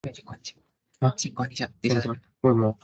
对，请关，请啊，请关一下，等一下。等一下，为什么？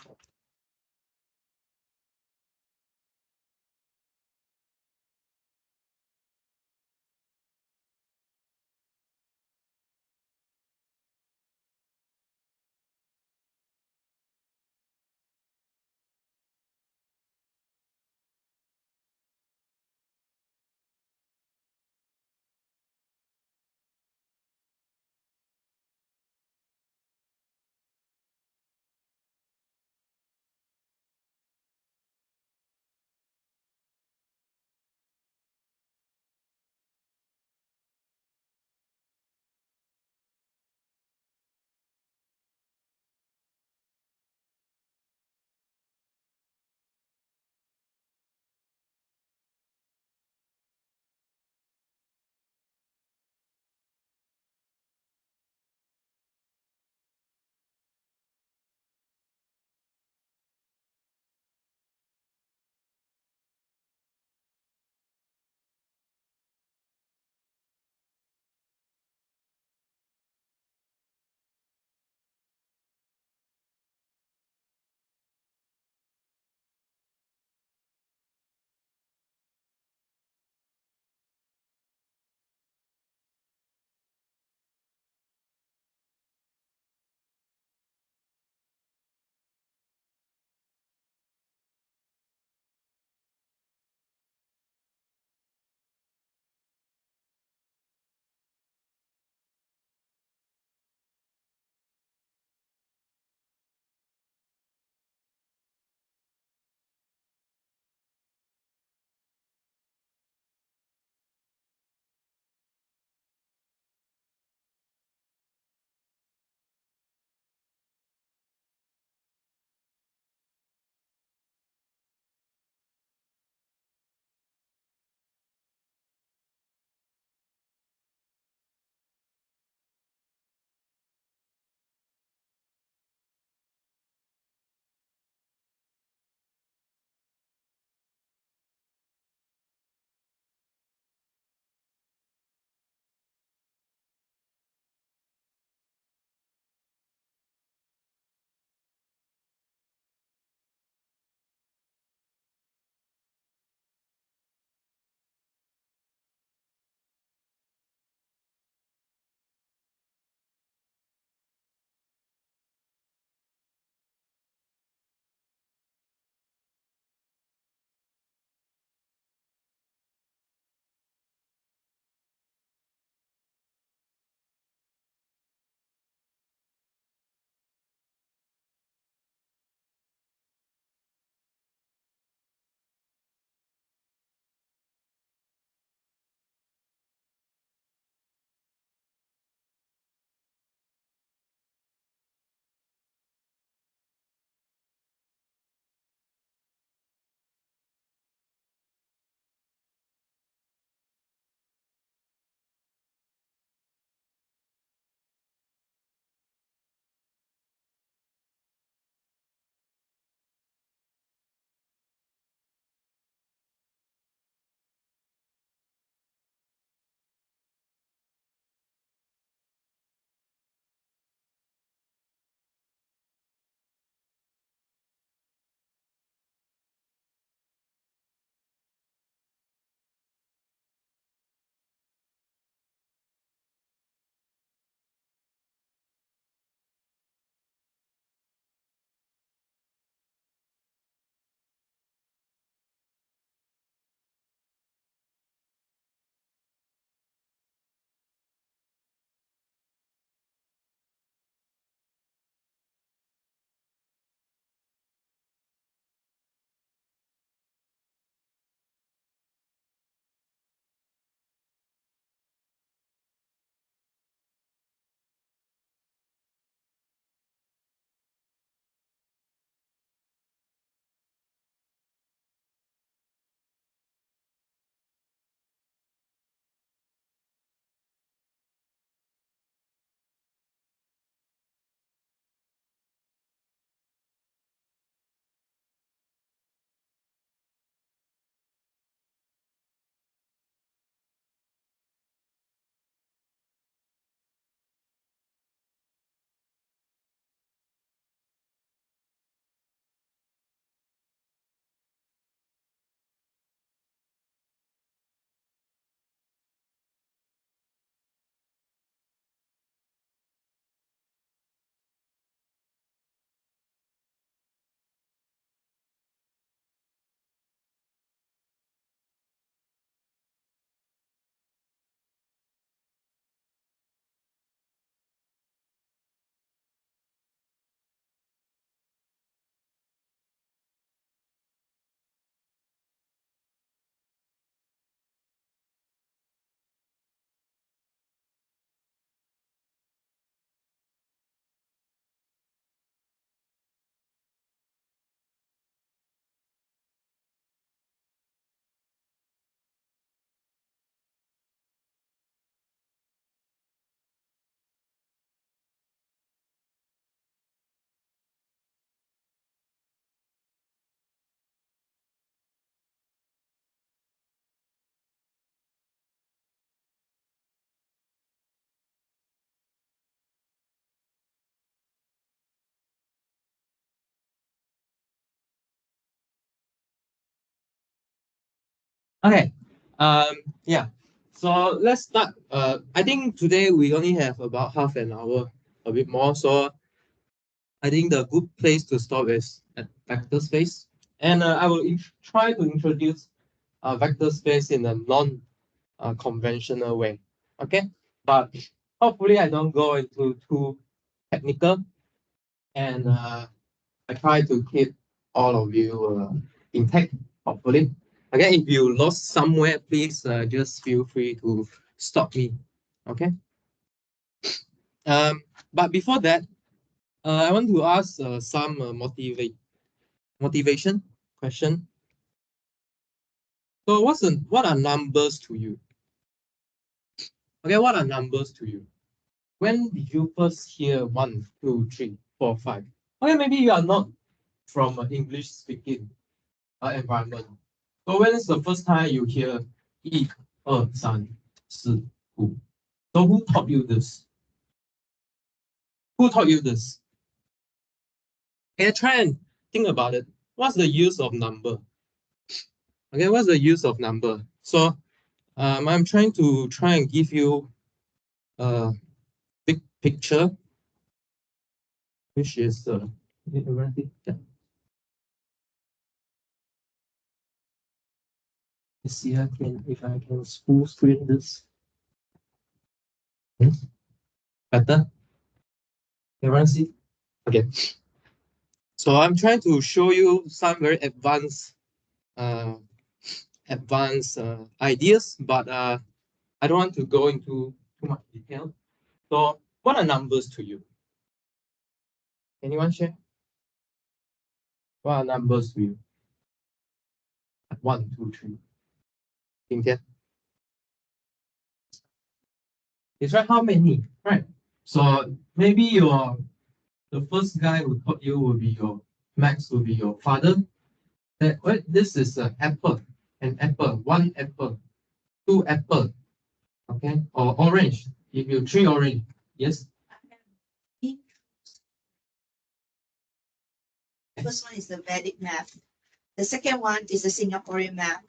Okay. Yeah. So let's start. I think today we only have about half an hour, a bit more. So I think the good place to stop is at vector space, and I will try to introduce vector space in a non conventional way. Okay. But hopefully I don't go into too technical, and I try to keep all of you intact, hopefully. Okay, if you lost somewhere, please just feel free to stop me. Okay. Um, but before that, I want to ask some motivation question. So, what are numbers to you? Okay, what are numbers to you? When did you first hear 1, 2, 3, 4, 5? Okay, maybe you are not from an English speaking environment. So when is the first time you hear 1、2、3、4、5? So who taught you this? Who taught you this? Okay, try and think about it. What's the use of number? Okay, what's the use of number? So I'm trying to give you a big picture, which is yeah. Let's see if I can full screen this. Better? Everyone see? Okay. So I'm trying to show you some very uh, advanced ideas, but I don't want to go into too much detail. So, what are numbers to you? Anyone share? What are numbers to you? 1, 2, 3. 今天 it's right. How many? Right. So maybe the first guy who taught you will be your Max, will be your father. That what this is an apple, one apple, two apple, okay, or orange. If you three orange, yes. First one is the Vedic math. The second one is the Singaporean math.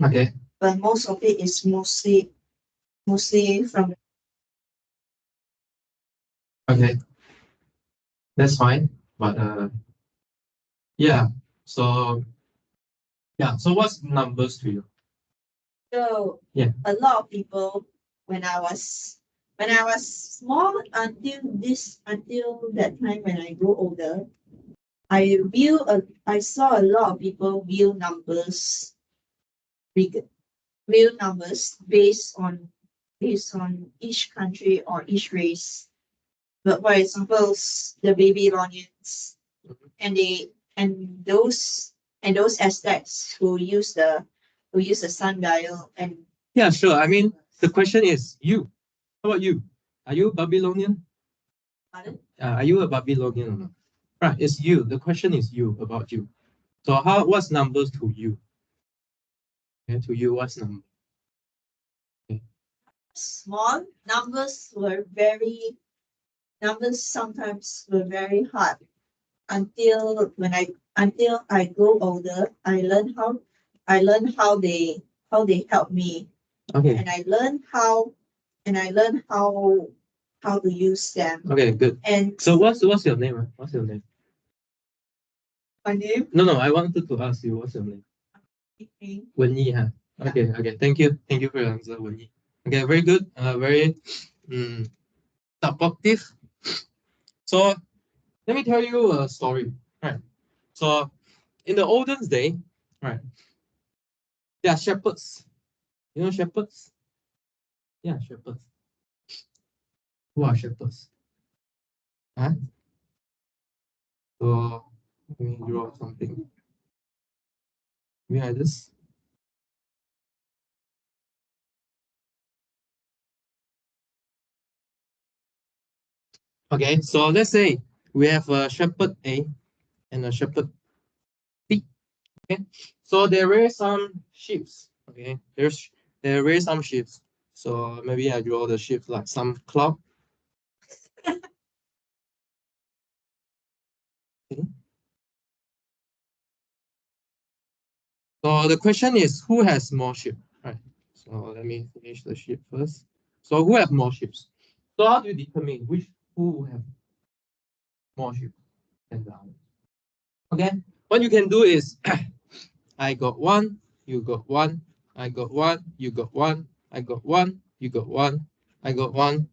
Okay. But most of it is mostly from. Okay. That's fine. But yeah. So yeah. So what's numbers to you? So Yeah. a lot of people when I was small until that time when I grew older, I saw a lot of people view numbers view numbers based on each country or each race. But for example, the Babylonians and those Aztecs who use the sundial and. Yeah, sure. I mean, the question is you. How about you? Are you Babylonian? Pardon? Are you a Babylonian or not? Right, it's you. The question is you, about you. So what's numbers to you? Okay, to you, what's number? Okay. Small numbers sometimes were very hard until I grow older. I learned how they help me. Okay. And I learned how to use them. Okay, good. And so what's your name? What's your name? My name? No, I wanted to ask you what's your name? Wen Yi, huh? Okay, okay. Thank you. Thank you for your answer, Wen Yi. Okay, very good. Very supportive. So let me tell you a story. Right. So in the olden day, right, there are shepherds. You know shepherds? Yeah, shepherds. Who are shepherds? Huh? So let me draw something. Like this. Okay, so let's say we have a shepherd A and a shepherd B. Okay, so there are some sheep. Okay, there are some sheep. So maybe I draw the sheep like some cloud. Okay. So the question is, who has more sheep? Right. So let me finish the sheep first. So who have more sheep? So how do you determine who have more sheep than the other? Okay. What you can do is, I got one, you got one, I got one, you got one, I got one, you got one, I got one,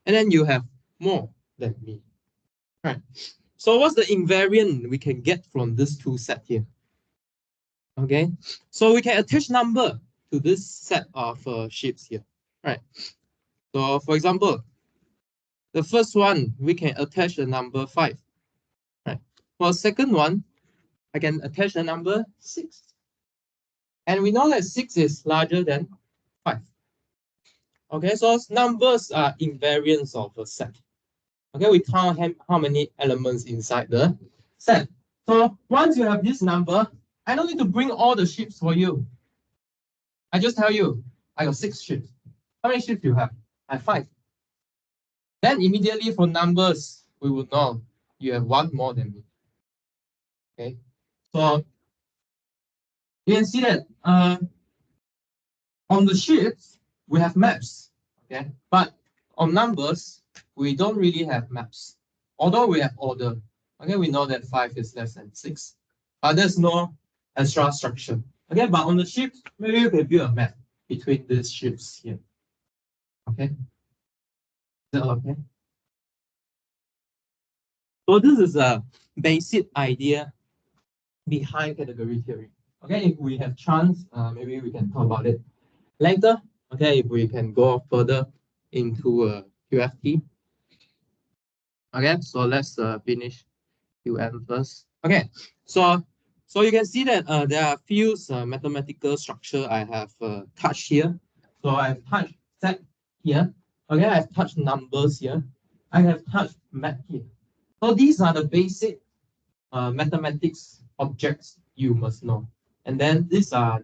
and then you have more than me. Right. So what's the invariant we can get from this two set here? Okay, so we can attach number to this set of sheets here. Right. So for example, the first one we can attach the number 5. Right. For the second one, I can attach the number 6. And we know that 6 is larger than 5. Okay, so numbers are invariants of a set. Okay, we count how many elements inside the set. So once you have this number, I don't need to bring all the sheets for you. I just tell you, I got 6 sheets. How many sheets do you have? I have 5. Then immediately for numbers, we will know you have one more than me. Okay, so you can see that on the sheets, we have maps. Okay, but on numbers, we don't really have maps. Although we have order. Okay, we know that 5 is less than 6, but there's no extra structure. Okay, but on the sheets, maybe you can build a map between these sheets here. Okay, is that okay? So this is a basic idea behind category theory. Okay, if we have chance, maybe we can talk about it later. Okay, if we can go further into QFT. Okay, so let's finish QM first. Okay, so you can see that there are a few mathematical structure I have touched here. So I've touched set here. Okay, I've touched numbers here. I have touched map here. So these are the basic mathematics objects you must know. And then these are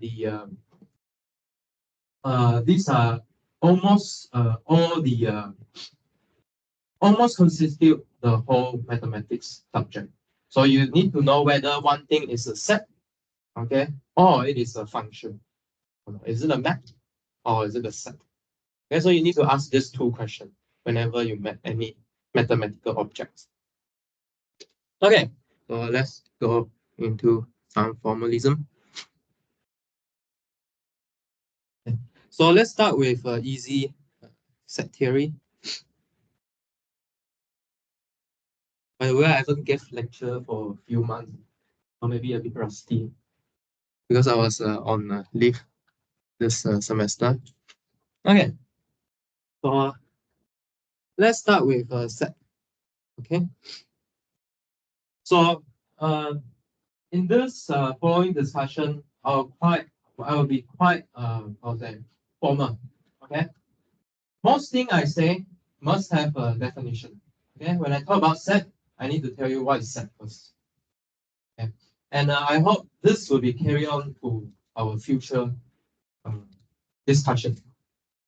almost all the almost constitute the whole mathematics subject. So you need to know whether one thing is a set, okay, or it is a function. Is it a map or is it a set? Okay, so you need to ask these two questions whenever you met any mathematical objects. Okay, so let's go into some formalism. So let's start with easy set theory. By the way, I haven't gave lecture for a few months, or maybe a bit rusty, because I was on leave this semester. Okay, so let's start with set. Okay, so in this following discussion, I will be quite formal. Okay, most thing I say must have a definition. Okay, when I talk about set, I need to tell you what is set first. Okay, and I hope this will be carry on to our future discussion.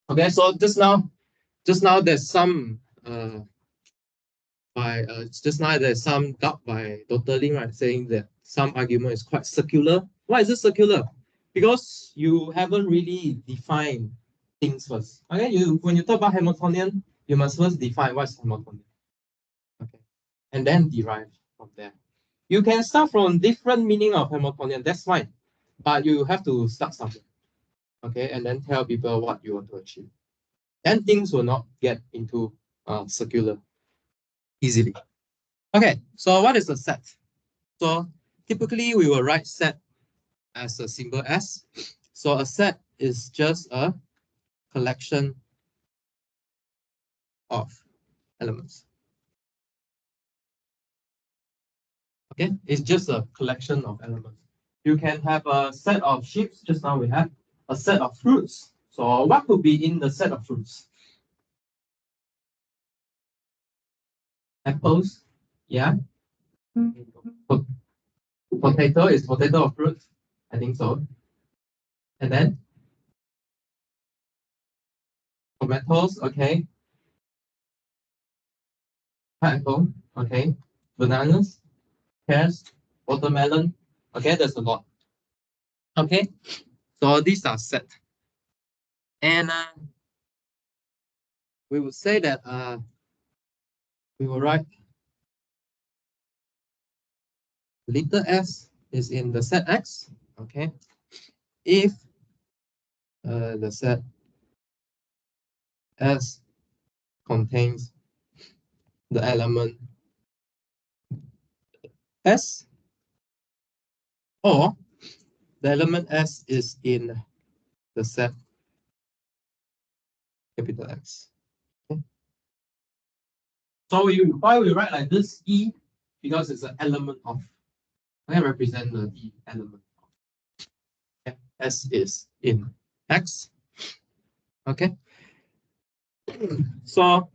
Okay, so just now there's some there's some doubt by Dr. Ling, right, saying that some argument is quite circular. Why is it circular? Because you haven't really defined things first. Okay, when you talk about Hamiltonian, you must first define what's Hamiltonian. Okay, and then derive from there. You can start from different meaning of Hamiltonian, that's fine. But you have to start somewhere. Okay, and then tell people what you want to achieve. Then things will not get into circular easily. Okay, so what is a set? So typically we will write set as a symbol S. So a set is just a collection of elements. Okay, it's just a collection of elements. You can have a set of sheep, just now we have a set of fruits. So what could be in the set of fruits? Apples, yeah. Potato, is potato a fruit? I think so. And then tomatoes, okay. Pineapple, okay. Bananas, pears, watermelon, okay, there's a lot. Okay, so these are set. And we would say that we will write little s is in the set X. Okay, if the set S contains the element S, or the element S is in the set capital X. Okay. So why we write like this E? Because it's an element of, I represent the E element. Okay. S is in X. Okay. So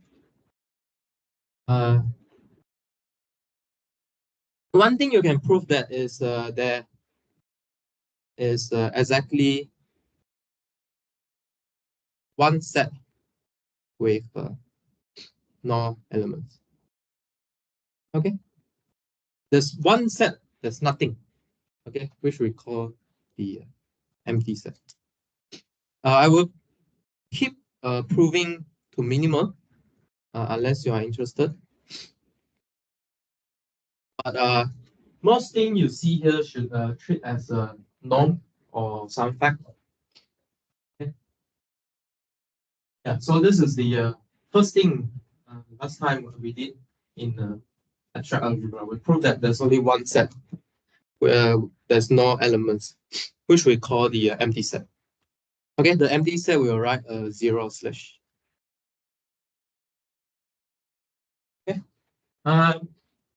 one thing you can prove that is there is exactly one set with no elements. Okay, there's one set, there's nothing. Okay, which we call the empty set. I will keep proving to minimal unless you are interested. But most thing you see here should treat as a norm or some fact. Okay. Yeah, so this is the first thing last time we did in abstract algebra. We proved that there's only one set where there's no elements, which we call the empty set. Okay, the empty set will write a 0 slash. Okay.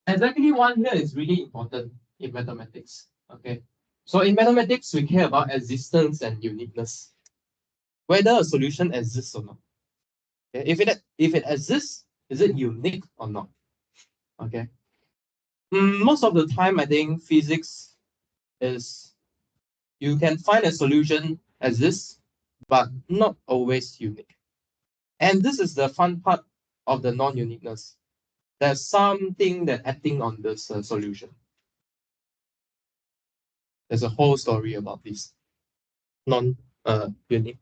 Exactly one here is really important in mathematics. Okay. So in mathematics, we care about existence and uniqueness. Whether a solution exists or not. Okay? If it exists, is it unique or not? Okay. Most of the time, I think physics is you can find a solution exists, but not always unique. And this is the fun part of the non-uniqueness. There's something that acting on this solution. There's a whole story about this non-unique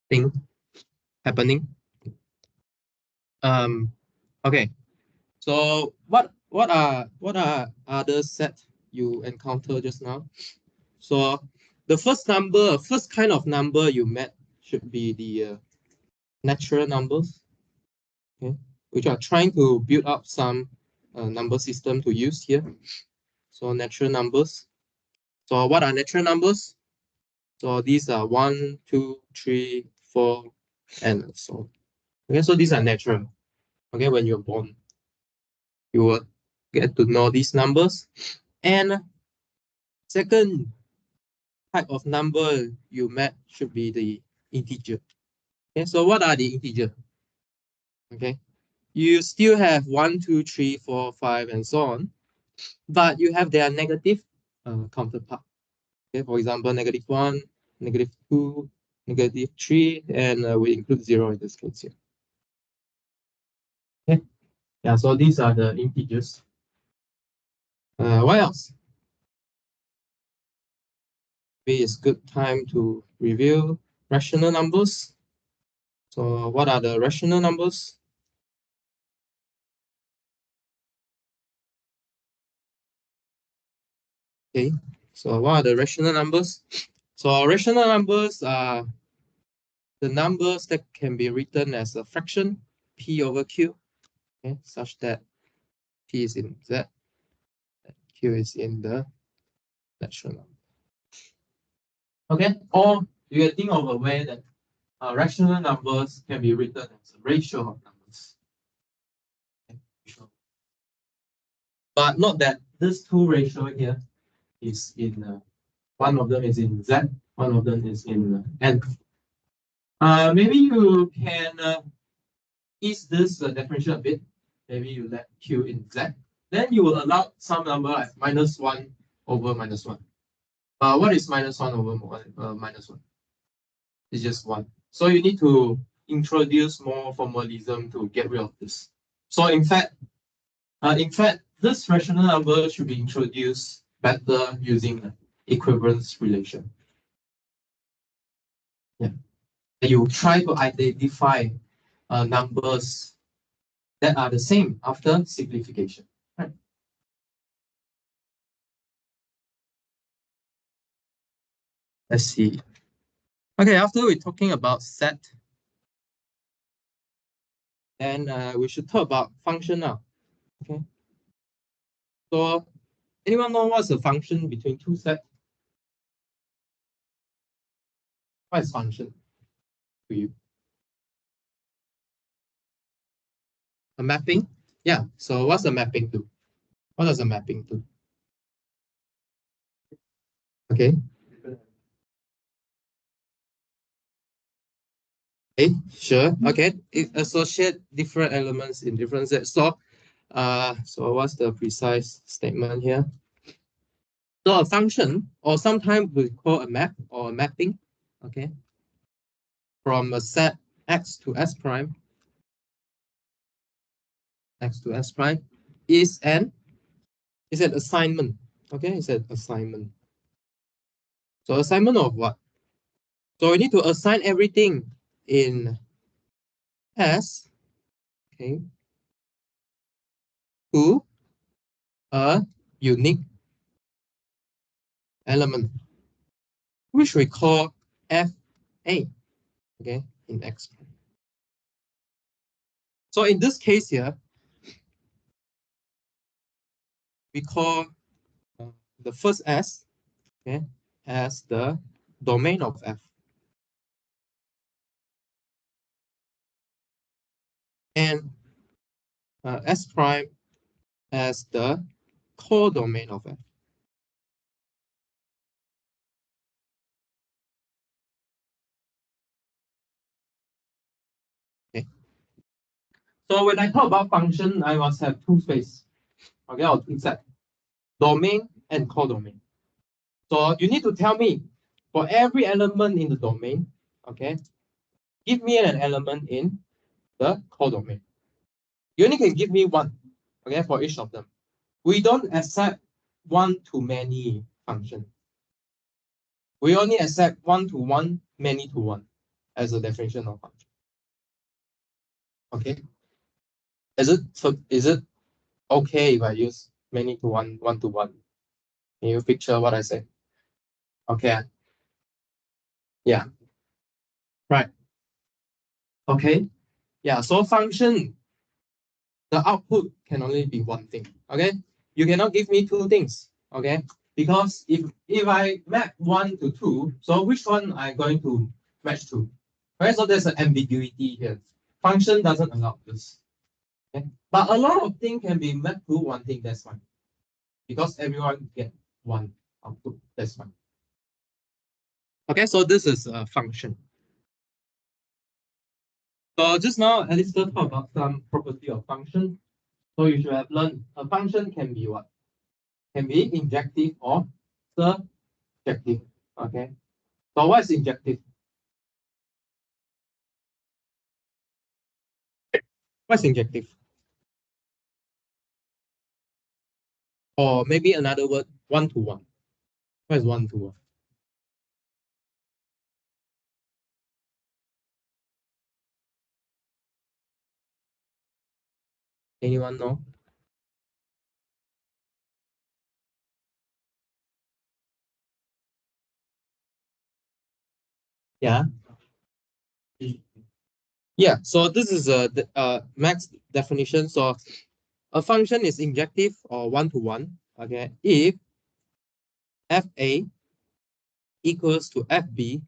thing happening. Okay. So what are other sets you encounter just now? So the first kind of number you met should be the natural numbers, okay, which are trying to build up some number system to use here. So natural numbers. So what are natural numbers? So these are 1, 2, 3, 4, and so on. Okay, so these are natural. Okay, when you're born, you will get to know these numbers. And second type of number you met should be the integer. Okay, so what are the integer? Okay, you still have 1, 2, 3, 4, 5, and so on, but you have their negative counterpart. Okay, for example, -1, -2, -3, and we include 0 in this case here. Okay, yeah, so these are the integers. What else? Maybe it's good time to review rational numbers. So what are the rational numbers? Okay, so what are the rational numbers? So rational numbers are the numbers that can be written as a fraction, p over q, okay, such that p is in z, and q is in the natural number. Okay, or you can think of a way that rational numbers can be written as a ratio of numbers. Okay. But note that this two ratio here is in one of them is in z, one of them is in n. Maybe you can ease this definition a bit. Maybe you let q in z. Then you will allow some number like -1 over -1. What is -1 over -1? It's just 1. So you need to introduce more formalism to get rid of this. So in fact, this rational number should be introduced better using equivalence relation. Yeah. You try to identify numbers that are the same after simplification. Right. Let's see. Okay, after we're talking about set, then we should talk about function now. Okay. So anyone know what's the function between two sets? What is function to you? A mapping? Yeah. So what's the mapping do? What does a mapping do? Okay. Okay, sure. Okay. It associate different elements in different sets. So what's the precise statement here? So a function, or sometimes we call a map or a mapping, okay, from a set x to s prime, is an assignment. Okay, it's an assignment. So assignment of what? So we need to assign everything in S, okay, to a unique element, which we call FA, okay, in X. So in this case here, we call the first S, okay, as the domain of F. And S prime as the codomain of F. Okay. So when I talk about function, I must have two space. Okay, or two set. Domain and codomain. So you need to tell me for every element in the domain, okay, give me an element in the codomain. You only can give me one, okay, for each of them. We don't accept one-to-many function. We only accept one-to-one, many-to-one as a definition of function. Okay. Is it okay if I use many-to-one, one-to-one? Can you picture what I say? Okay. Yeah. Right. Okay. Yeah. So function, the output can only be one thing. Okay. You cannot give me two things. Okay. Because if I map 1 to 2, so which one I'm going to match to? Right. So there's an ambiguity here. Function doesn't allow this. Okay. But a lot of things can be mapped to one thing. That's fine. Because everyone get one output. That's fine. Okay. So this is a function. So just now, Alistair talked about some property of function. So you should have learned a function can be what? Can be injective or surjective. Okay. So what is injective? What's injective? Or maybe another word, one to one. What is one to one? Anyone know? Yeah. Yeah. So this is a max definition. So a function is injective or one to one. Okay. If FA equals to FB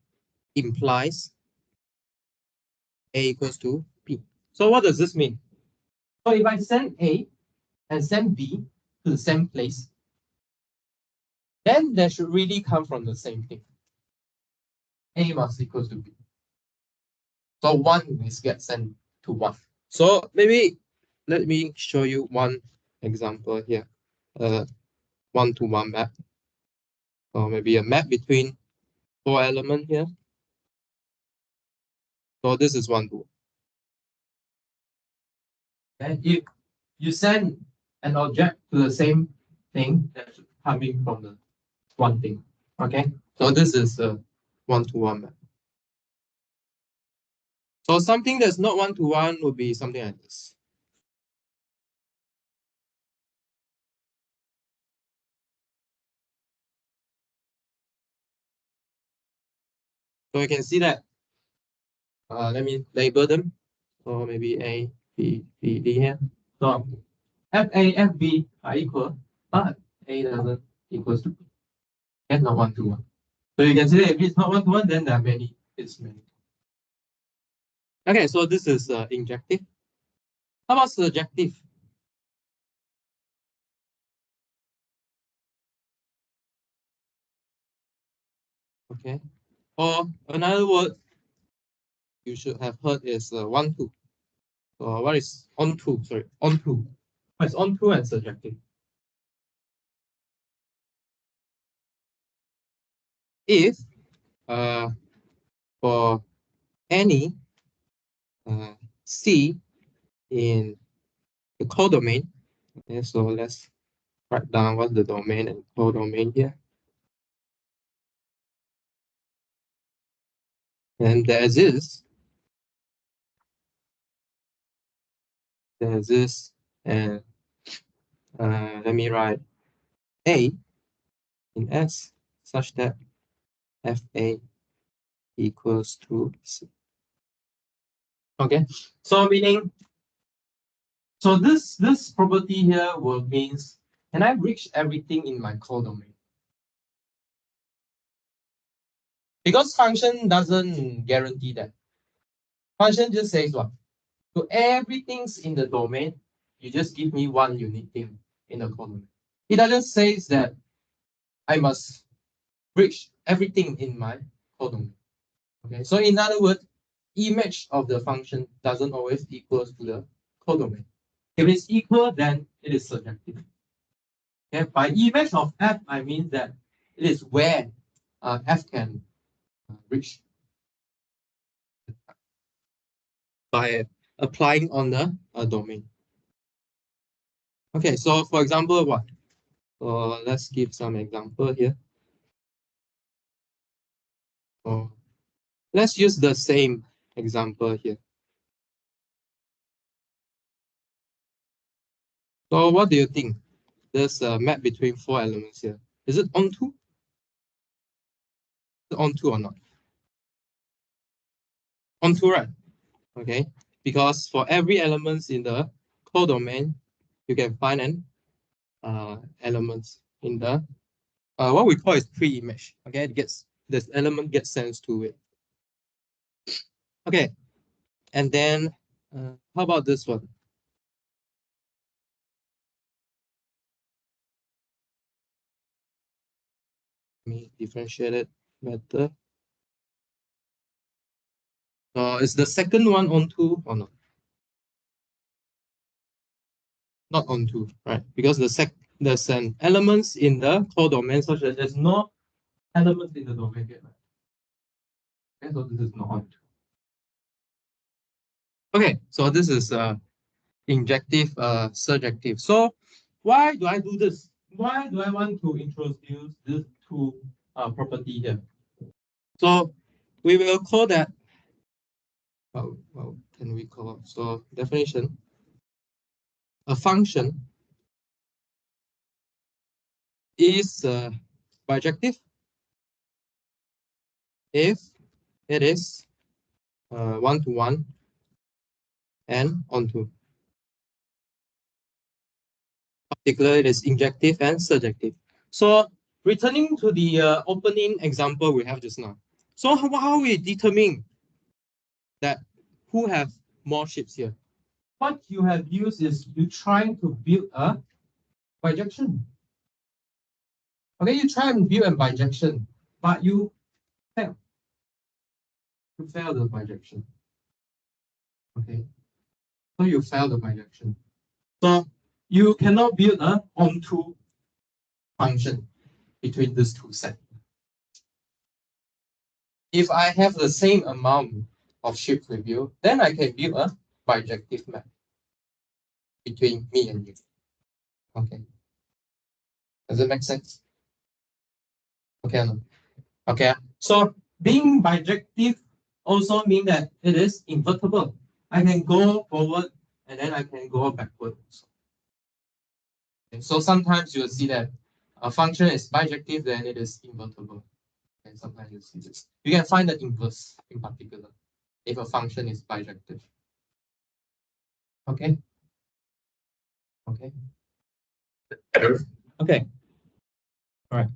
implies A equals to B. So what does this mean? So if I send A and send B to the same place, then they should really come from the same thing. A must equals to B. So one is get sent to one. So maybe let me show you one example here. One-to-one map. Or maybe a map between four elements here. So this is one to. And if you send an object to the same thing, that's coming from the one thing. Okay. So this is a one-to-one map. So something that's not one-to-one would be something like this. So you can see that. Let me label them. So maybe A, B, B, D here. So FA, FB are equal, but A doesn't equals to B. It's not one-to-one. So you can see that if it's not one-to-one, then there are many. It's many. Okay, so this is injective. How about surjective? Okay. Or another word you should have heard is one-to. So what is onto? Sorry, onto. What is onto and surjective? If for any C in the codomain, okay, so let's write down what's the domain and codomain here. And there's this, and let me write A in S such that FA equals to C. Okay, so meaning, so this property here will means, can I reach everything in my codomain? Because function doesn't guarantee that. Function just says what? So everything's in the domain, you just give me one unique thing in the codomain. It doesn't say that I must reach everything in my codomain. Okay, so in other words, image of the function doesn't always equal to the codomain. If it's equal, then it is surjective. Okay, by image of f, I mean that it is where f can reach by applying on the domain. Okay, so for example, what? So let's give some example here. So let's use the same example here. So what do you think? There's a map between 4 elements here. Is it onto? Is it onto or not? Onto, right? Okay, because for every elements in the codomain, you can find an elements in the what we call is pre-image. Okay, it gets this element gets sent to it. Okay, and then how about this one? Let me differentiate it better. Is the second one onto or not? Not onto, right? Because there's an elements in the codomain such that there's no elements in the domain yet. Right? Okay, so this is not onto. Okay, so this is injective, surjective. So why do I do this? Why do I want to introduce this two property here? So we will call that, well, can we call, so definition, a function is bijective if it is one-to-one and onto. Particularly, it is injective and surjective. So returning to the opening example we have just now. So how we determine that who have more ships here? What you have used is you trying to build a bijection. Okay, you try and build a bijection, but you fail. You fail the bijection. Okay, so you fail the bijection. So you cannot build a onto function between these two sets. If I have the same amount of ships with you, then I can build a bijective map between me and you. Okay. Does it make sense? Okay. Okay. So being bijective also mean that it is invertible. I can go forward and then I can go backward. Okay, so sometimes you'll see that a function is bijective, then it is invertible. And sometimes you see this. You can find the inverse in particular if a function is bijective. Okay. Okay. Okay. All right.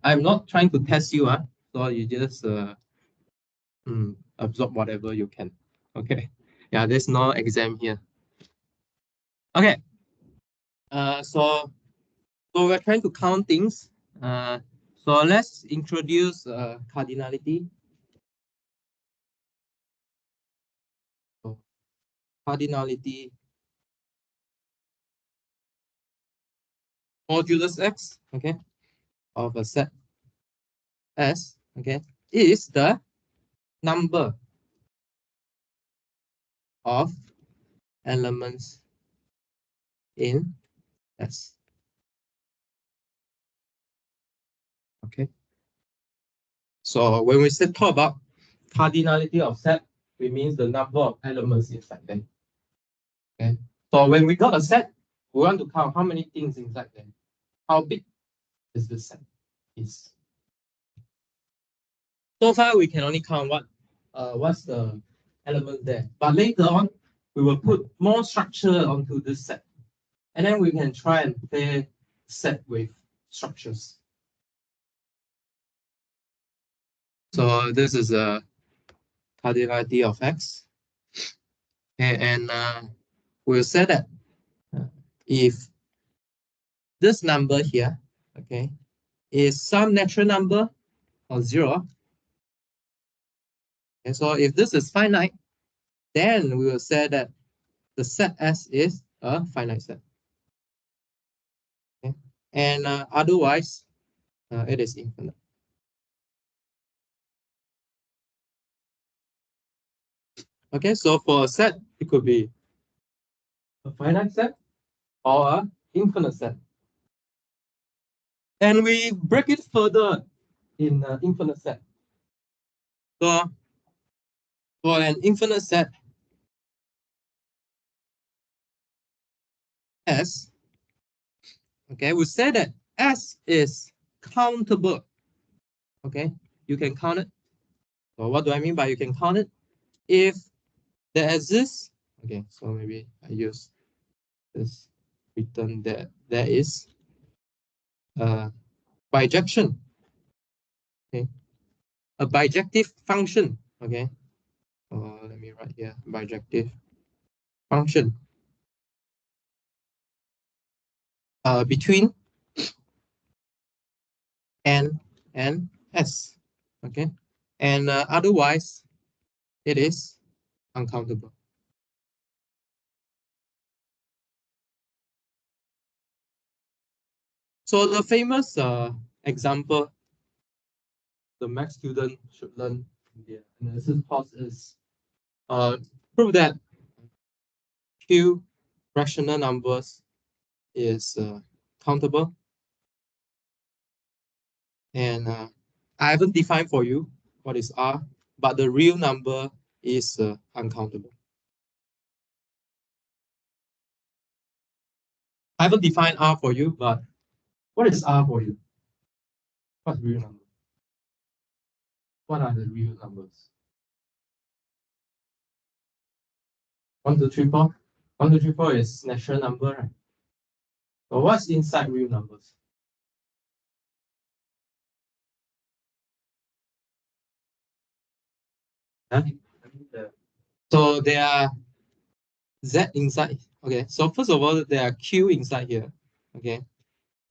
I'm not trying to test you, so you just absorb whatever you can. Okay. Yeah, there's no exam here. Okay. So we're trying to count things. So let's introduce cardinality. So cardinality modulus x, okay, of a set S, okay, is the number of elements in S. Okay. So when we talk about cardinality of set, it means the number of elements inside them. Okay. So when we got a set, we want to count how many things inside them. How big is the set? Is so far we can only count what's the element there. But later on, we will put more structure onto this set. And then we can try and play set with structures. So this is a cardinality of X. And we'll say that if this number here, okay, is some natural number or zero. And so if this is finite, then we will say that the set S is a finite set. Okay? And otherwise, it is infinite. Okay, so for a set, it could be a finite set or an infinite set. And we break it further in an infinite set. So for an infinite set S, okay, we say that S is countable. Okay, you can count it. So what do I mean by you can count it? If there exists, okay, so maybe I use this written that there is a bijection. Okay, a bijective function. Okay, let me write here bijective function between N and S. Okay, and otherwise it is uncountable. So the famous example the math student should learn in the analysis course is prove that Q rational numbers is countable. And I haven't defined for you what is R, but the real number is uncountable. I haven't defined R for you, but what is R for you? What's real number? What are the real numbers? 1, 2, 3, 4. 1, 2, 3, 4 is natural number, right? So what's inside real numbers? Huh? So there are Z inside. Okay, so first of all, there are Q inside here. Okay,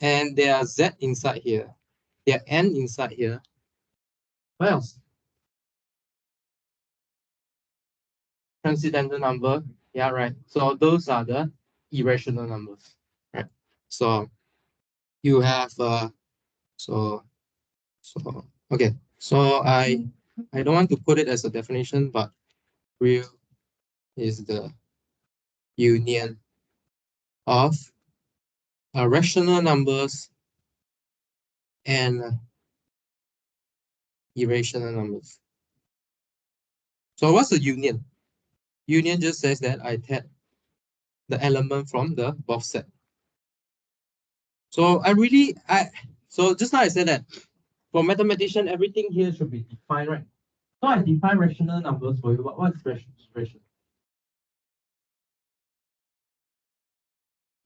and there are Z inside here. There are N inside here. What else? Transcendental number. Yeah, right. So those are the irrational numbers, right? So you have okay. So I don't want to put it as a definition, but real is the union of rational numbers and irrational numbers. So what's the union? Union just says that I take the element from the both set. So so just now I said that for mathematician, everything here should be defined, right? So I define rational numbers for you. What's rational?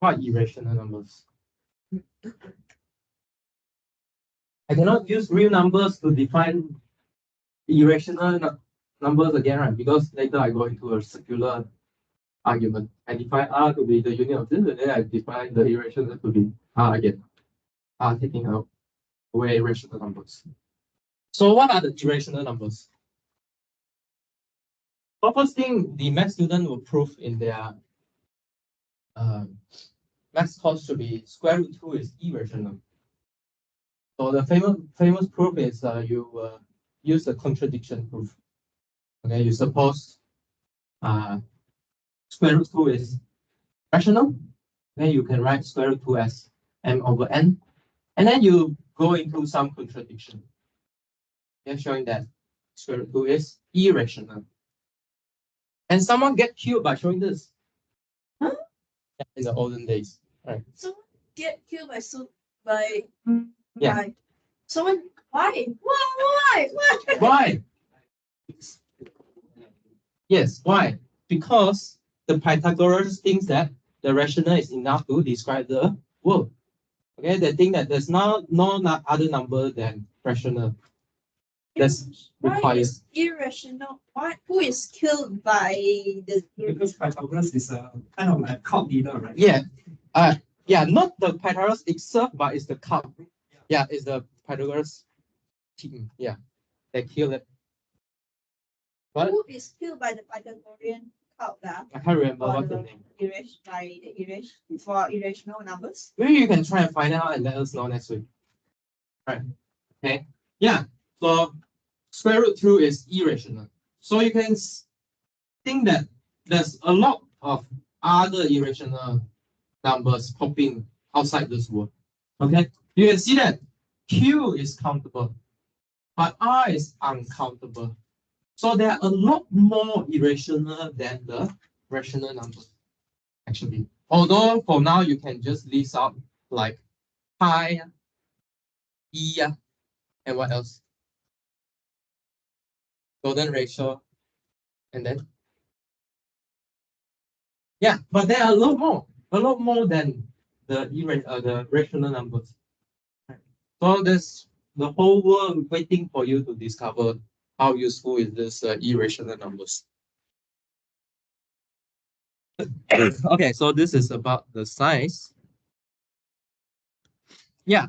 What irrational numbers? I cannot use real numbers to define irrational numbers again, right? Because later I go into a circular argument. I define R to be the union of this, and then I define the irrational to be R again. R taking away irrational numbers. So what are the irrational numbers? So first thing, the math student will prove in their math course should be square root 2 is irrational. So the famous proof is you use the contradiction proof. Okay, you suppose square root 2 is rational, then you can write square root 2 as m over n, and then you go into some contradiction. Okay, showing that square root 2 is irrational. And someone get killed by showing this. Huh? In the olden days, right? Someone get killed by Yeah. Someone why? Why? Why? Yes, why? Because the Pythagoras thinks that the rational is enough to describe the world. Okay, they think that there's no other number than rational. That's required. Why is irrational? Why? Who is killed by the? Because Pythagoras is a kind of like cult leader, right? Yeah. Yeah, not the Pythagoras itself, but it's the cult. Yeah, it's the Pythagoras team. Yeah, they killed it. What? Who is killed by the Pythagorean cult? I can't remember Or what's the the name. For irrational numbers. Maybe you can try and find out and let us know next week. Right. Okay. Yeah. So square root 2 is irrational. So you can think that there's a lot of other irrational numbers popping outside this world. Okay. You can see that Q is countable, but R is uncountable. So there are a lot more irrational than the rational numbers, actually. Although for now you can just list out like pi, E, and what else? Golden ratio, and then yeah, but there are a lot more than the rational numbers. So there's the whole world waiting for you to discover how useful is this irrational numbers. Okay, so this is about the size. Yeah.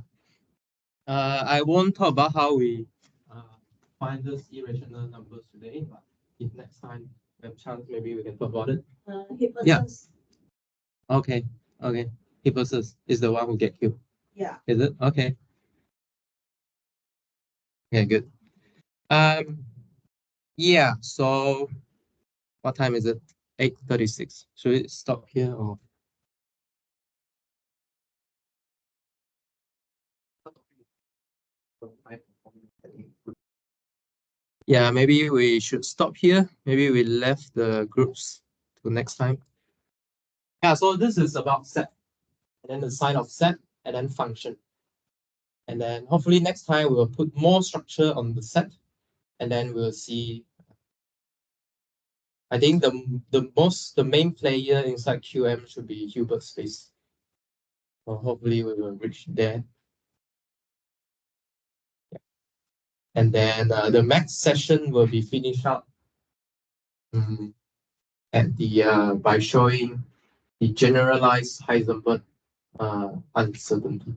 I won't talk about how we find these irrational numbers today, but if next time we have chance, maybe we can talk about it. Yeah. Okay. Okay. Hippolytus is the one who get killed. Yeah. Is it? Okay. Okay, good. Yeah, so what time is it? 8:36. Should we stop here or? Yeah, maybe we should stop here. Maybe we left the groups to next time. Yeah, so this is about set, and then the sign of set, and then function. And then hopefully next time we'll put more structure on the set, and then we'll see. I think the main player inside QM should be Hilbert space. So hopefully we will reach there. And then the math session will be finished up at the by showing the generalized Heisenberg uncertainty.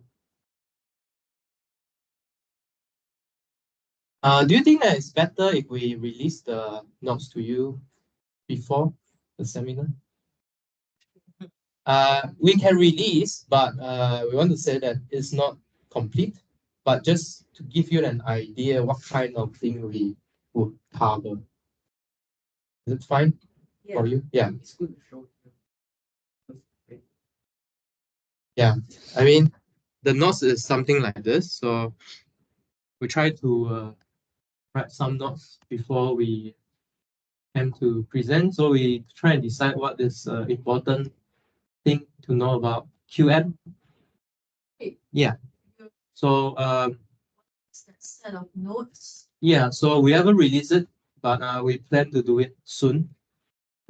Do you think that it's better if we release the notes to you before the seminar? We can release, but we want to say that it's not complete, but just to give you an idea what kind of thing we would cover. Is it fine for you? Yeah. It's good to show. Yeah, I mean, the notes is something like this. So we try to write some notes before we came to present. So we try and decide what is important thing to know about QM. Yeah. So It's that set of notes. yeah, so we haven't released it, but we plan to do it soon.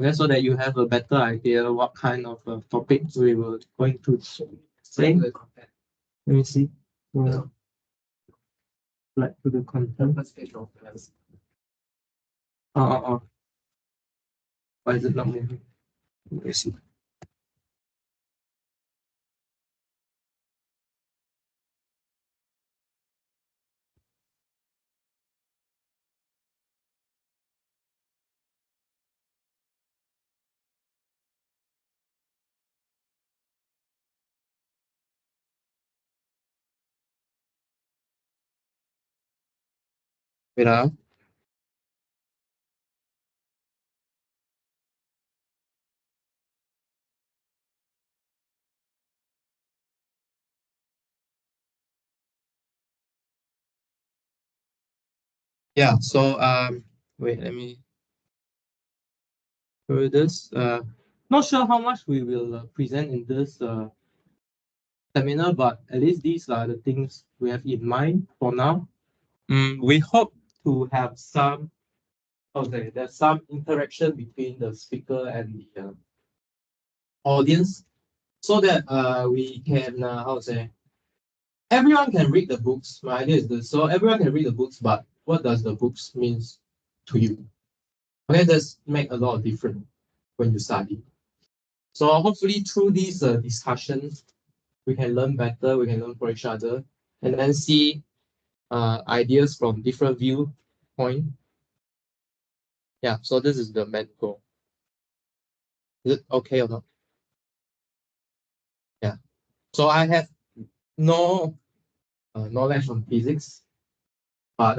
Okay, so that you have a better idea what kind of topic we were going to say. Let me see. Like to the content. Why is it not moving? Let me see. Wait ah. Yeah, so wait, let me show this. Not sure how much we will present in this seminar, but at least these are the things we have in mind for now. We hope to have some, okay, there's some interaction between the speaker and the audience, so that we can how to say, everyone can read the books. My idea is this: so everyone can read the books, but what does the books means to you? Okay, that's make a lot of difference when you study. So hopefully through these discussions, we can learn better, we can learn from each other, and then see ideas from different viewpoint. Yeah, so this is the main goal. Is it okay or not? Yeah. So I have no knowledge on physics, but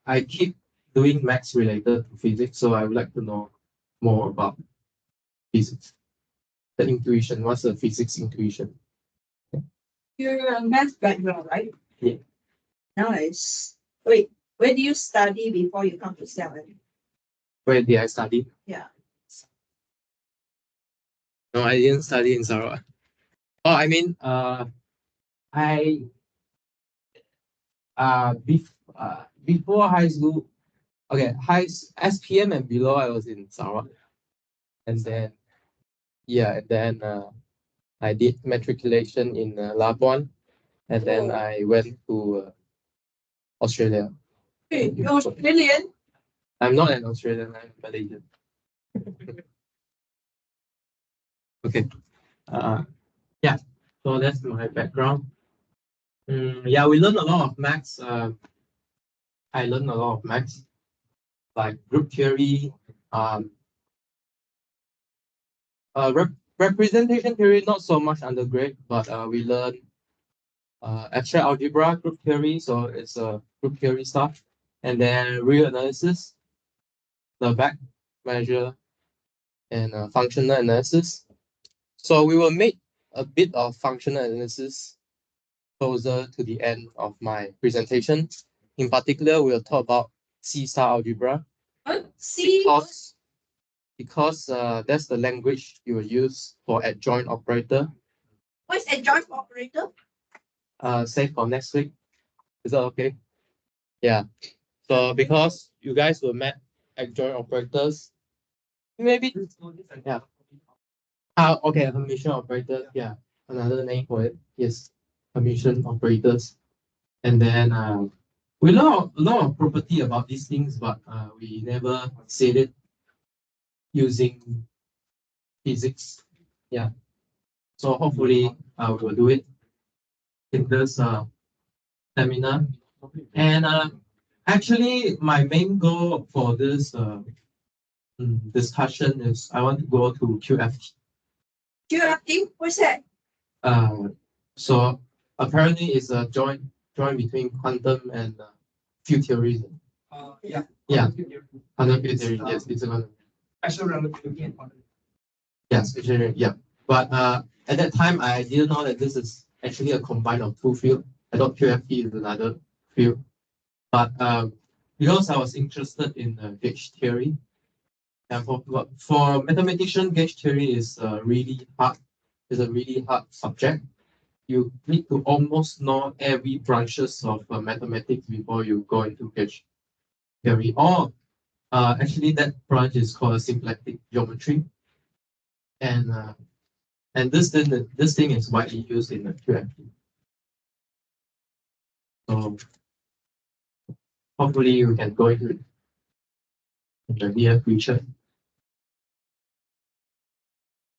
I keep doing maths related to physics, so I would like to know more about physics. The intuition, what's the physics intuition? You're a math background, right? Yeah. Nice. Wait, where do you study before you come to Seven? Where did I study? Yeah. No, I didn't study in Sarawak. Oh, I mean, I before high school, okay, SPM and below, I was in Sarawak, and then yeah, and then I did matriculation in Labuan, and then Oh. I went to Australia. Hey, you're Australian? I'm not an Australian, I'm Malaysian. Okay. Yeah, so that's my background. Yeah, we learned a lot of maths. I learned a lot of maths, like group theory, representation theory, not so much undergrad, but we learn abstract algebra, group theory, so it's group theory stuff, and then real analysis, the back measure, and functional analysis. So we will make a bit of functional analysis closer to the end of my presentation. In particular, we'll talk about C-star algebra. C. Because that's the language you will use for adjoint operator. What's adjoint operator? Save for next week. Is that okay? Yeah. So because you guys will met adjoint operators, maybe yeah. Okay, Hermitian operators, yeah. Another name for it. Yes. Hermitian operators. And then we know a lot of property about these things, but we never said it using physics. Yeah. So hopefully we'll do it in this seminar. And actually, my main goal for this discussion is I want to go to QFT. QFT? What's that? So apparently it's a joint between quantum and field theory. Yeah. Yeah. Quantum field theory. Yes, it's a quantum. Special relativity and quantum. Yeah, special. Yeah. But at that time, I didn't know that this is actually a combine of two fields. I thought QFT is another field. But because I was interested in gauge theory, And for mathematician, gauge theory is really hard. It's a really hard subject. You need to almost know every branches of mathematics before you go into gauge theory. Or actually, that branch is called symplectic geometry, and this thing is widely used in the QFT. So hopefully you can go into it in the near future.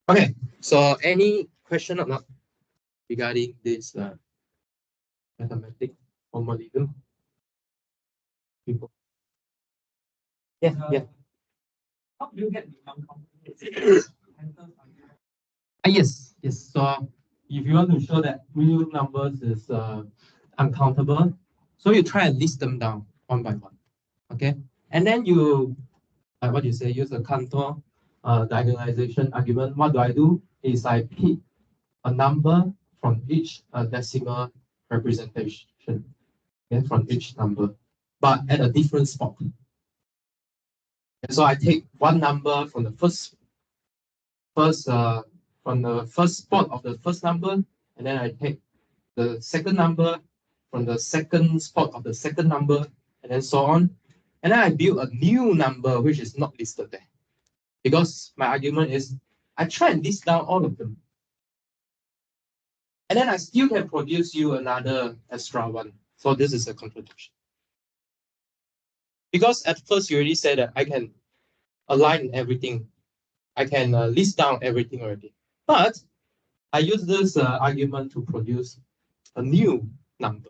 Okay, so any question or not regarding this mathematics formalism? People? Yeah, yeah. How do you get the uncomplicated? Yes, yes. So if you want to show that real numbers is uncountable, so you try and list them down one by one. Okay, and then you what you say, use the Cantor diagonalization argument. What do? Is I pick a number from each decimal representation, okay, from each number, but at a different spot. And so I take one number from the first spot of the first number, and then I take the second number from the second spot of the second number, and then so on. And then I build a new number which is not listed there. Because my argument is I try and list down all of them. And then I still can produce you another extra one. So this is a contradiction. Because at first you already said that I can align everything. I can list down everything already. But I use this argument to produce a new number,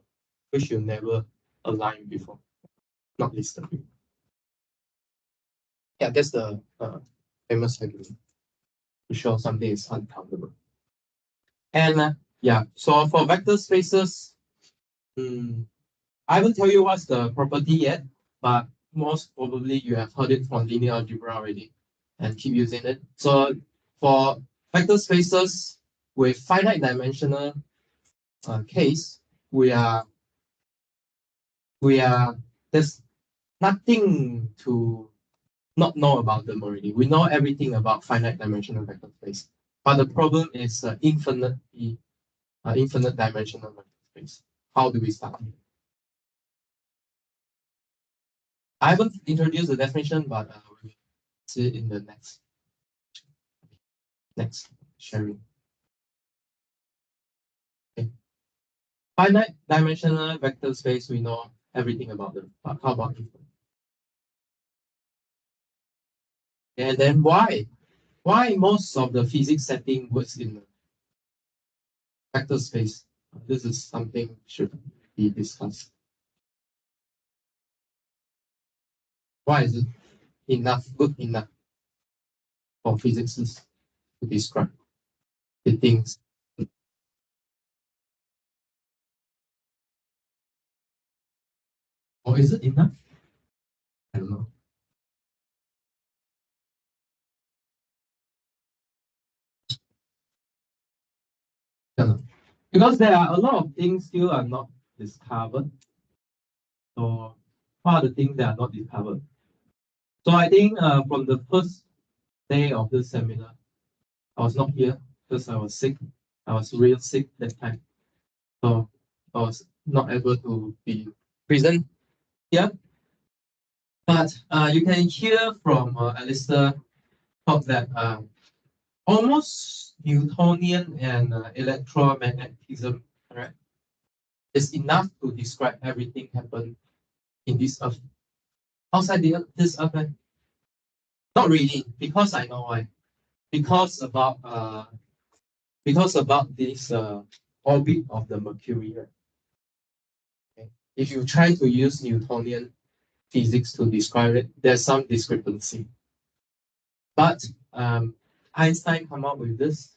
which you never aligned before, not listed before. Yeah, that's the famous argument to show something is uncountable. And yeah, so for vector spaces, I haven't tell you what's the property yet, but most probably you have heard it from linear algebra already and keep using it. So for vector spaces with finite dimensional case, there's nothing to not know about them already. We know everything about finite dimensional vector space, but the problem is infinite dimensional vector space. How do we start? I haven't introduced the definition, but we'll see it in the next sharing. Okay. Finite dimensional vector space, we know everything about them, but how about infinite? And then why? Why most of the physics setting works in vector space? This is something should be discussed. Why is it good enough for physicists to describe the things? Or is it enough? I don't know. Because there are a lot of things still are not discovered. So what are the things that are not discovered? So I think from the first day of this seminar, I was not here because I was sick. I was real sick that time. So I was not able to be present here. But you can hear from Alistair talk that almost Newtonian and electromagnetism, right, is enough to describe everything happened in this earth. Outside this earth, not really, because I know why. Because about this orbit of the Mercury. Right? Okay. If you try to use Newtonian physics to describe it, there's some discrepancy. But Einstein come up with this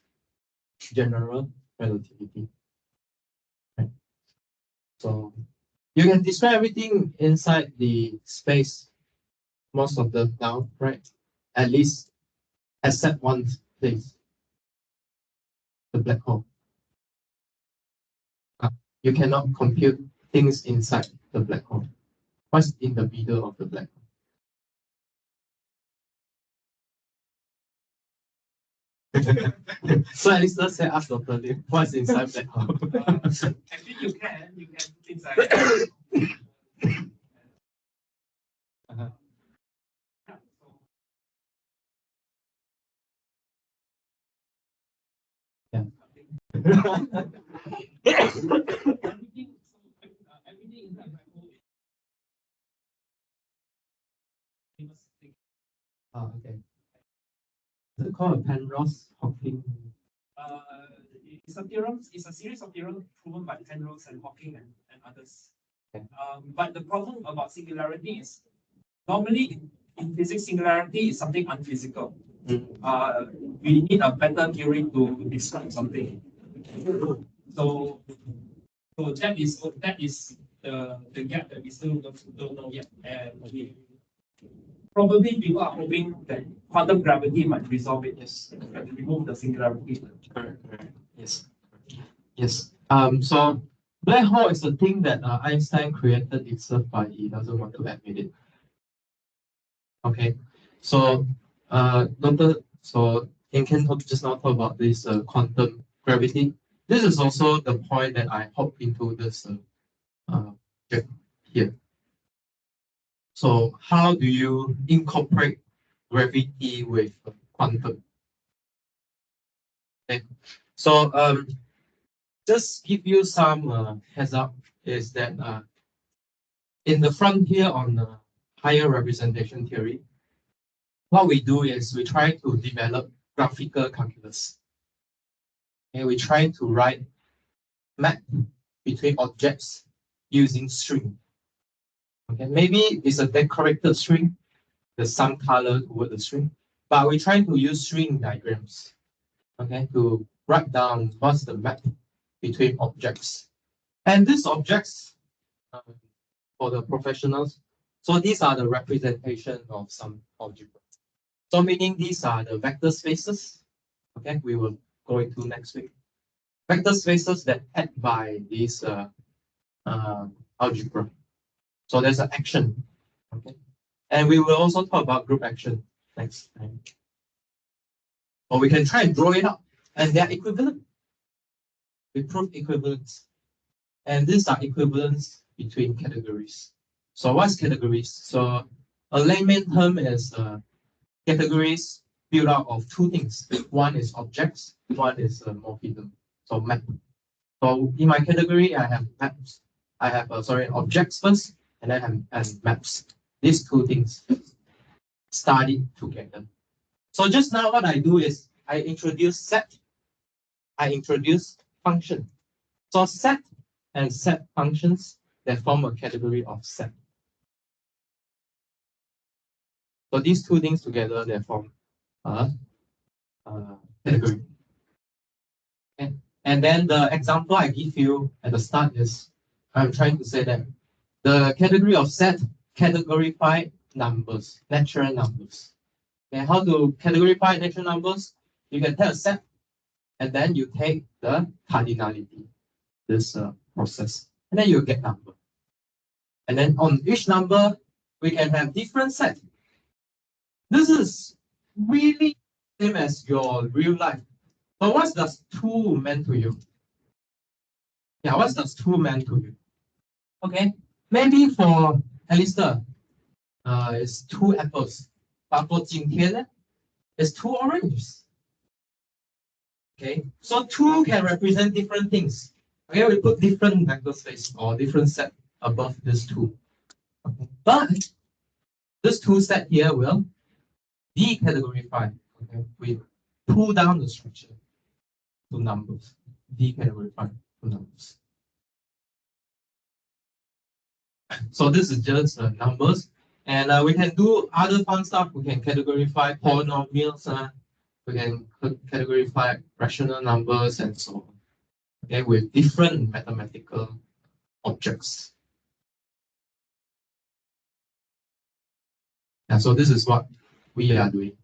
general relativity. Right? So you can describe everything inside the space, most of them now, right? At least except one place, the black hole. You cannot compute things inside the black hole. What's in the middle of the black hole? So at least let's say ask Dr. Lim what's inside black hole. Actually, you can put inside. Uh-huh. Yeah. Everything inside black hole is Okay. Is it called a Penrose-Hawking? Uh, it's a theorem. It's a series of theorems proven by Penrose and Hawking and others. Okay. But the problem about singularity is normally in physics, singularity is something unphysical. We need a better theory to describe something. So that is the gap that we still don't know yet, and probably people are hoping that quantum gravity might resolve it. Yes, remove the singularity. Correct. Yes. Yes. So black hole is a thing that Einstein created itself, but he doesn't want to admit it. Okay. So Ken just now talk about this quantum gravity. This is also the point that I hop into this here. So how do you incorporate gravity with quantum? Okay. So just give you some heads up is that in the frontier on higher representation theory, what we do is we try to develop graphical calculus. And we try to write map between objects using string. Okay, maybe it's a decorated string, there's some color toward the string, but we try to use string diagrams, okay, to write down what's the map between objects. And these objects, for the professionals, so these are the representation of some algebra. So meaning these are the vector spaces, okay, we will go into next week. Vector spaces that act by this algebra. So there's an action, okay, and we will also talk about group action next time. Or we can try and draw it up, and they're equivalent. We prove equivalence, and these are equivalence between categories. So what's categories? So a layman term is categories built out of two things. One is objects, one is morphism. So map. So in my category, I have maps. I have objects first, and then I have maps. These two things studied together. So just now, what I do is I introduce set. I introduce function. So set and set functions that form a category of set. So these two things together, they form a category. Okay. And then the example I give you at the start is I'm trying to say that the category of set categorify numbers, natural numbers. Okay, how to categorify natural numbers? You can take a set and then you take the cardinality, this process, and then you get number. And then on each number, we can have different set. This is really same as your real life. But what does 2 mean to you? Yeah, what does 2 mean to you? Okay, maybe for Alistair, it's 2 apples. But for Jingtian, it's 2 oranges. Okay, so 2 can represent different things. Okay, we put different vector space or different set above this 2. Okay. But this 2 set here will decategorify. Okay, we pull down the structure to numbers, decategorify to numbers. So this is just numbers, and we can do other fun stuff. We can categorify polynomials. We can categorify rational numbers and so on. Okay, with different mathematical objects. And so this is what we are doing.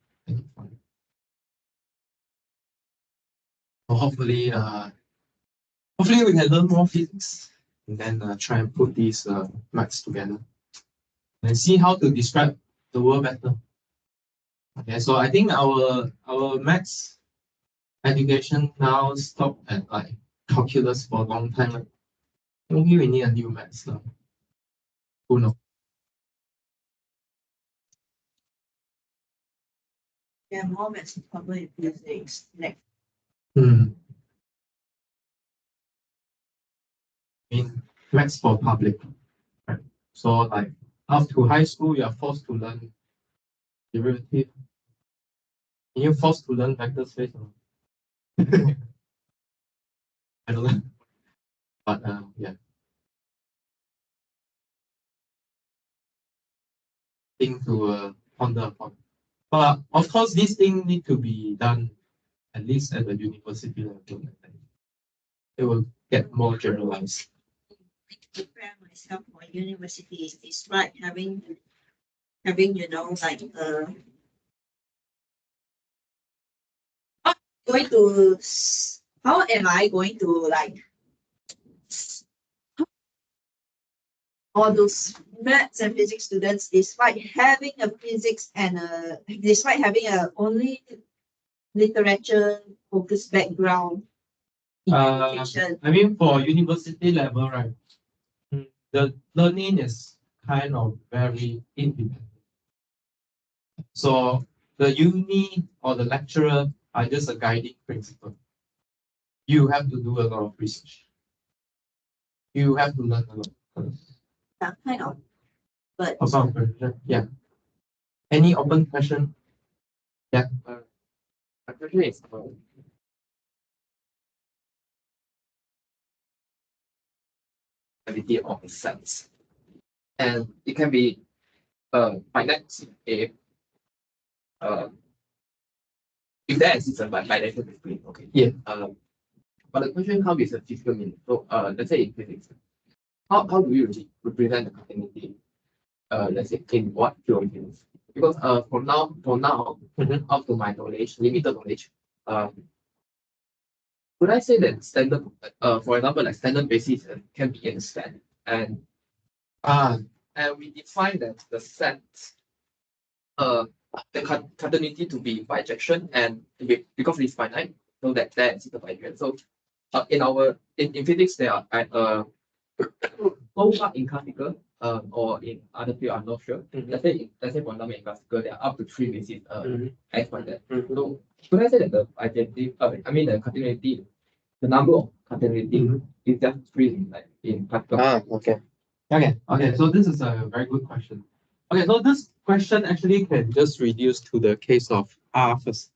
So hopefully we can learn more physics and then try and put these maths together and see how to describe the world better. Okay, so I think our maths education now stop at like calculus for a long time. Like, maybe we need a new maths now. Who knows? There are more maths public physics next. I mean, maths for public. Right? So like up to high school, you are forced to learn derivative. Are you forced to learn vector space? Or not? I don't know. But yeah. Thing to ponder upon. But of course, this thing need to be done at least at the university level. It will get more generalized. Prepare myself for university is despite having you know like going to how am I going to like all those maths and physics students despite having a physics and despite having a only literature focused background in education. I mean, for university level, right, the learning is kind of very independent. So the uni or the lecturer are just a guiding principle. You have to do a lot of research. You have to learn a lot. Yeah, kind of. But About yeah. Any open question? Yeah. My question is ability of sets, and it can be finite uh, if there exists a finite discipline. Okay. Yeah. But the question comes with a physical meaning. So let's say in physics, how do you represent the continuity? Let's say in what geometries? Because for now, up to my knowledge, limited knowledge, would I say that standard, for example, like standard basis can be in a set, and we define that the set, the continuity to be bijection, and because it's finite, so that there is a bijection. So in physics there are so far in classical or in other field, I'm not sure. Let's say for example in classical there are up to 3 bases as like that. So could I say that the identity the continuity, the number of continuity is just 3 in classical? Okay. Okay. So this is a very good question. Okay, so this question actually can just reduce to the case of R first.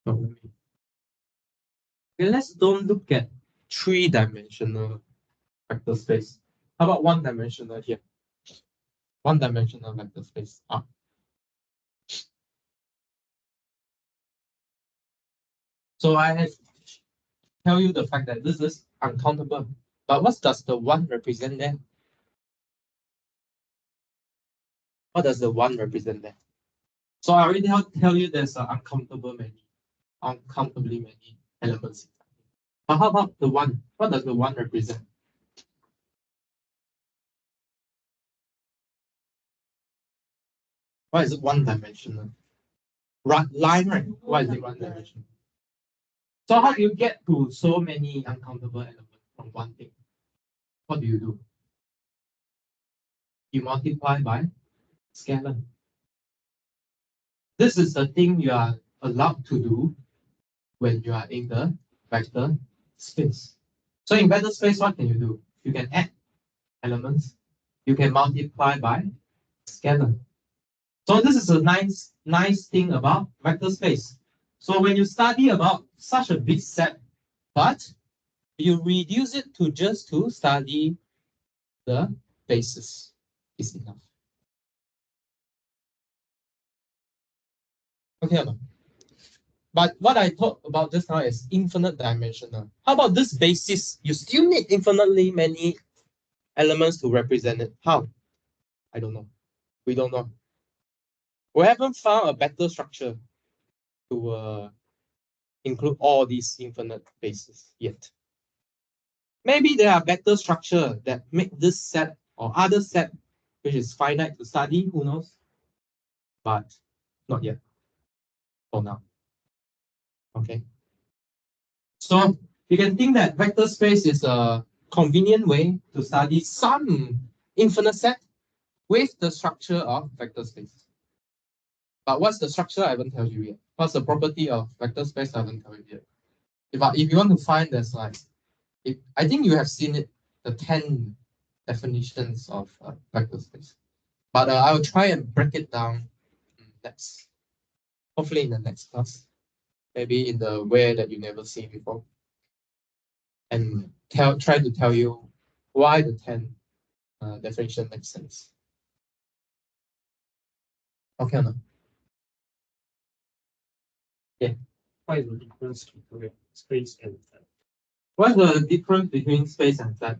Okay, let's don't look at 3-dimensional vector space. How about 1-dimensional here? 1-dimensional vector space R. So I have tell you the fact that this is uncountable. But what does the 1 represent then? What does the 1 represent then? So I already tell you there's uncountably many elements. But how about the 1? What does the 1 represent? Why is it 1-dimensional? Line, right? Why is it 1-dimensional? So how do you get to so many uncountable elements from one thing? What do? You multiply by scalar. This is the thing you are allowed to do when you are in the vector space. So in vector space, what can you do? You can add elements. You can multiply by scalar. So this is a nice thing about vector space. So when you study about such a big set, but you reduce it to just to study the basis is enough. Okay, but what I talked about just now is infinite dimensional. How about this basis? You still need infinitely many elements to represent it. How? I don't know. We don't know. We haven't found a better structure to include all these infinite bases yet. Maybe there are better structure that make this set or other set which is finite to study, who knows? But not yet for now. Okay. So you can think that vector space is a convenient way to study some infinite set with the structure of vector space. But what's the structure? I haven't told you yet. What's the property of vector space? I haven't told you yet. If you want to find, there's like, I think you have seen it, the 10 definitions of vector space. But I will try and break it down next, hopefully in the next class, maybe in the way that you never seen before, and try to tell you why the 10 definition makes sense. Okay or not? Yeah. What is the difference between space and time? What's the difference between space and set?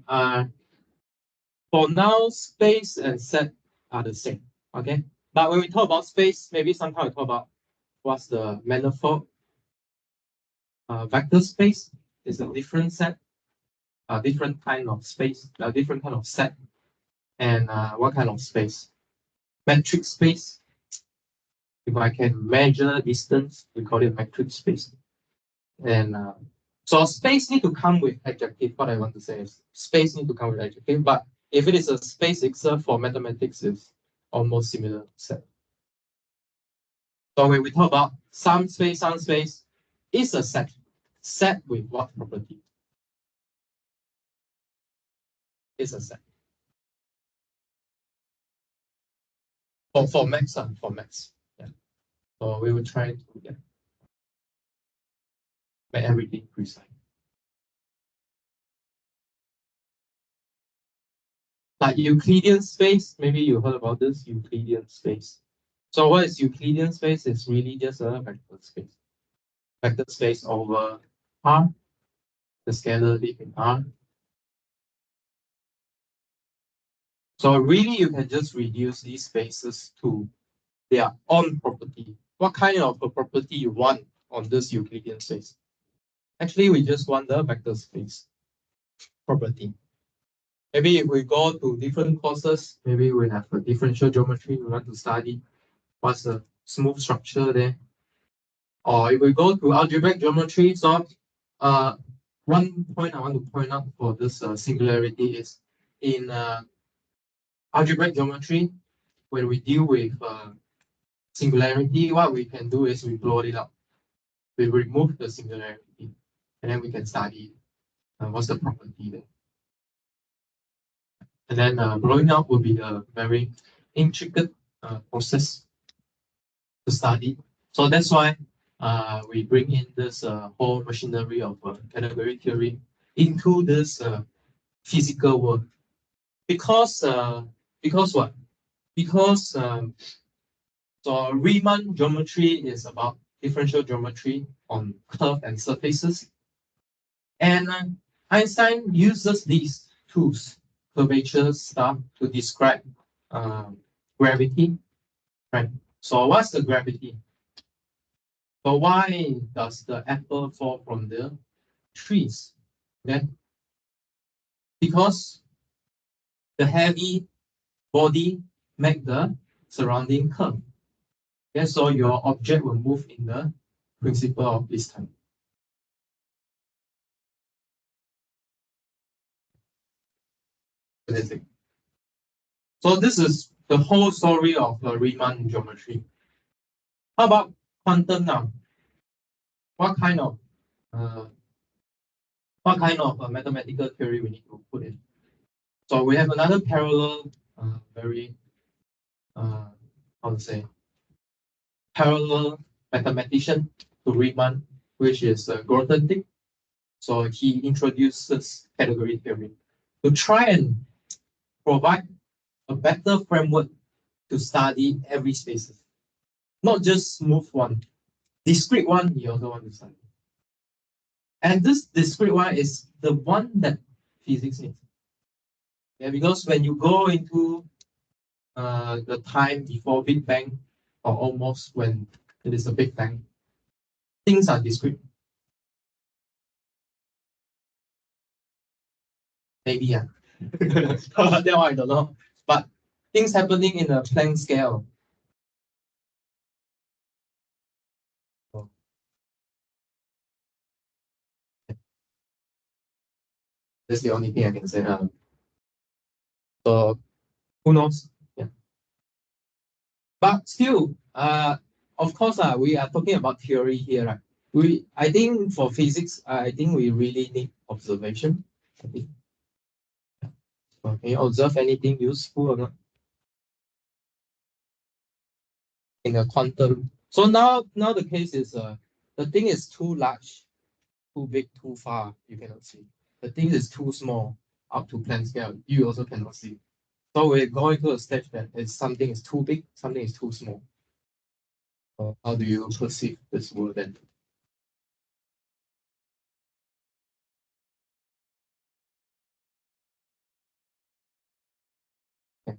For now, space and set are the same. Okay. But when we talk about space, maybe sometimes we talk about what's the manifold. Vector space is a different set, a different kind of space, a different kind of set. And what kind of space? Metric space. If I can measure distance, we call it metric space. And so space need to come with adjective. What I want to say is space need to come with adjective. But if it is a space itself for mathematics, is almost similar to set. So when we talk about some space is a set. Set with what property? Is a set. For max, yeah. So we will try to make everything precise. Like Euclidean space, maybe you heard about this Euclidean space. So what is Euclidean space? It's really just a vector space. Vector space over R. The scalar live in R. So really you can just reduce these spaces to their own property. What kind of a property you want on this Euclidean space? Actually, we just want the vector space property. Maybe if we go to different courses, maybe we have a differential geometry we want to study. What's the smooth structure there? Or if we go to algebraic geometry, so one point I want to point out for this singularity is in algebraic geometry, when we deal with singularity, what we can do is we blow it up. We remove the singularity, and then we can study what's the property there. And then blowing up will be a very intricate process to study. So that's why we bring in this whole machinery of category theory into this physical world. Because what? Because so Riemann geometry is about differential geometry on curves and surfaces. And Einstein uses these tools, curvature stuff, to describe gravity. Right? So what's the gravity? So why does the apple fall from the trees? Okay? Because the heavy body make the surrounding curve. Okay, so your object will move in the principle of distance. So this is the whole story of Riemann geometry. How about quantum now? What kind of mathematical theory we need to put in? So we have another parallel, very how to say, parallel mathematician to Riemann, which is Grothendieck. So he introduces category theory to try and provide a better framework to study every spaces, not just smooth one, discrete one. He also want to study, and this discrete one is the one that physics needs. Yeah, because when you go into the time before Big Bang, or almost when it is a Big Bang, things are discrete. Maybe, yeah. That one I don't know. But things happening in a Planck scale. That's the only thing I can say. So who knows? Yeah. But still, of course, we are talking about theory here, right? I think for physics, I think we really need observation. I think. So can you observe anything useful or not? In a quantum. So now the case is the thing is too large, too big, too far, you cannot see. The thing is too small, up to Planck scale, you also cannot see. So we're going to a stage that something is too big, something is too small. So how do you perceive this world then? Okay.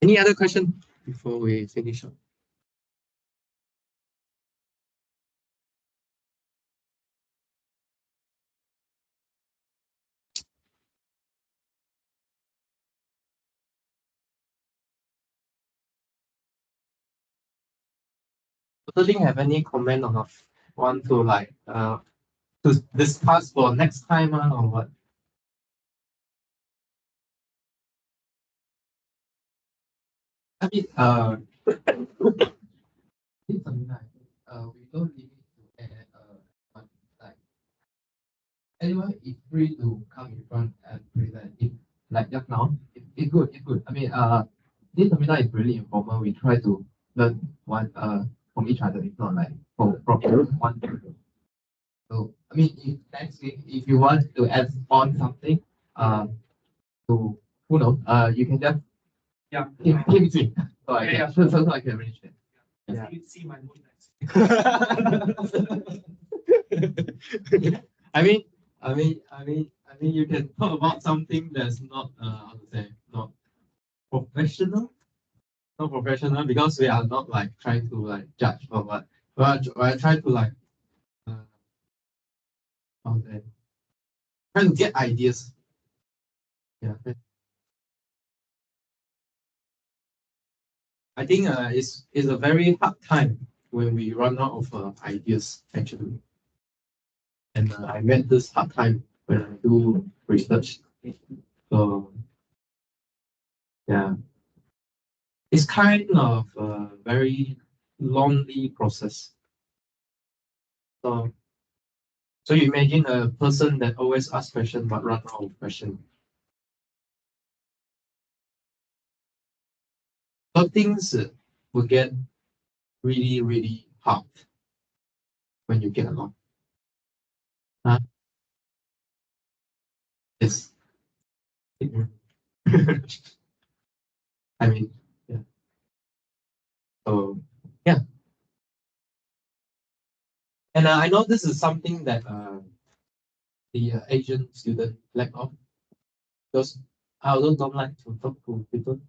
Any other question before we finish up? Doesn't have any comment or not? Want to like to discuss for next time or what? I mean it's something like we don't really need to add like anyone is free to come in front and present it like just now. It's good, it's good. I mean this seminar is really informal. We try to learn one from each other. It's not like from one person. So I mean if next week if you want to add on something to who knows you can just Yeah. keep it in. So I Yeah, can so I can arrange it. Yeah. You see my note next. I mean, you can talk about something that's not, how to say, not professional, not professional, because we are not like trying to like judge or what, but I try to like, how to say, trying to get ideas. Yeah, I think it's a very hard time when we run out of ideas actually. And I met this hard time when I do research. So yeah, it's kind of a very lonely process. So so you imagine a person that always asks questions but run out of questions. So things will get really, really hard when you get along. Huh? Yes. I mean, yeah. So yeah. And I know this is something that the Asian student lack of because I also don't like to talk to people.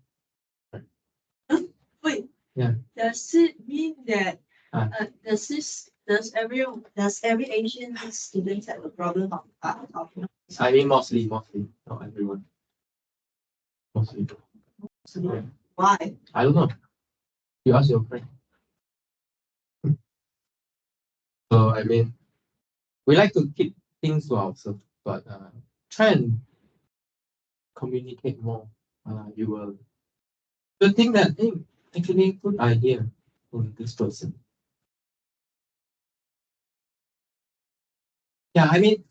Wait. Yeah. Does it mean that Ah. does every Asian student have a problem of I mean mostly, not everyone. Mostly. Yeah. why? I don't know. You ask your friend. So I mean, we like to keep things to ourselves, but try and communicate more. You will. The thing that hey, actually good idea from this person. Yeah, I mean,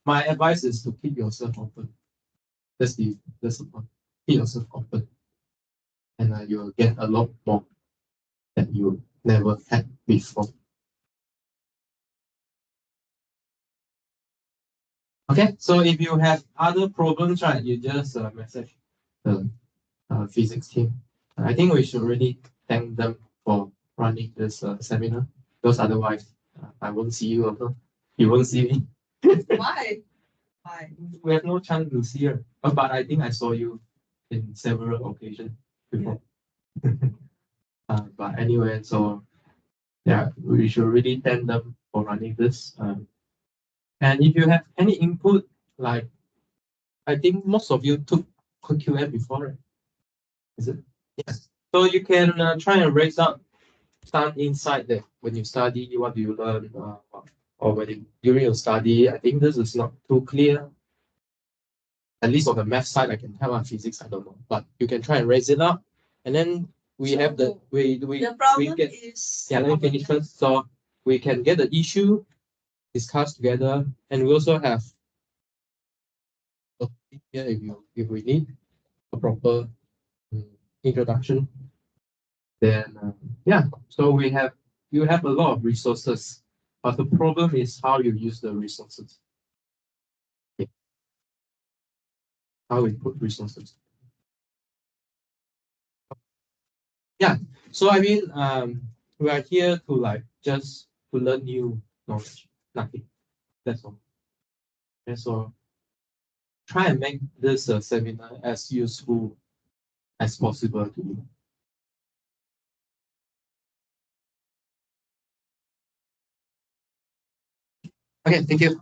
my advice is to keep yourself open. That's the point. Keep yourself open, and you will get a lot more that you never had before. Okay, so if you have other problems, right, you just message the physics team. I think we should really thank them for running this seminar, because otherwise I won't see you also. You won't see me. Why? Why? We have no chance to see her. But I think I saw you in several occasions before. But anyway, so yeah, we should really thank them for running this. And if you have any input, like I think most of you took QM before, right? Is it? Yes. So you can try and raise up some insight there when you study. What do you learn? or during your study, I think this is not too clear. At least on the math side, I can tell on physics, I don't know. But you can try and raise it up. And then we have the The problem get is. yeah, let me finish first. So we can get the issue, discuss together, and we also have here if we need a proper introduction. Then yeah, so you have a lot of resources, but the problem is how you use the resources. Okay. How we put resources. Yeah, so I mean, we are here to like just to learn new knowledge, nothing. That's all. And so try and make this seminar as useful as possible to you. Okay, thank you.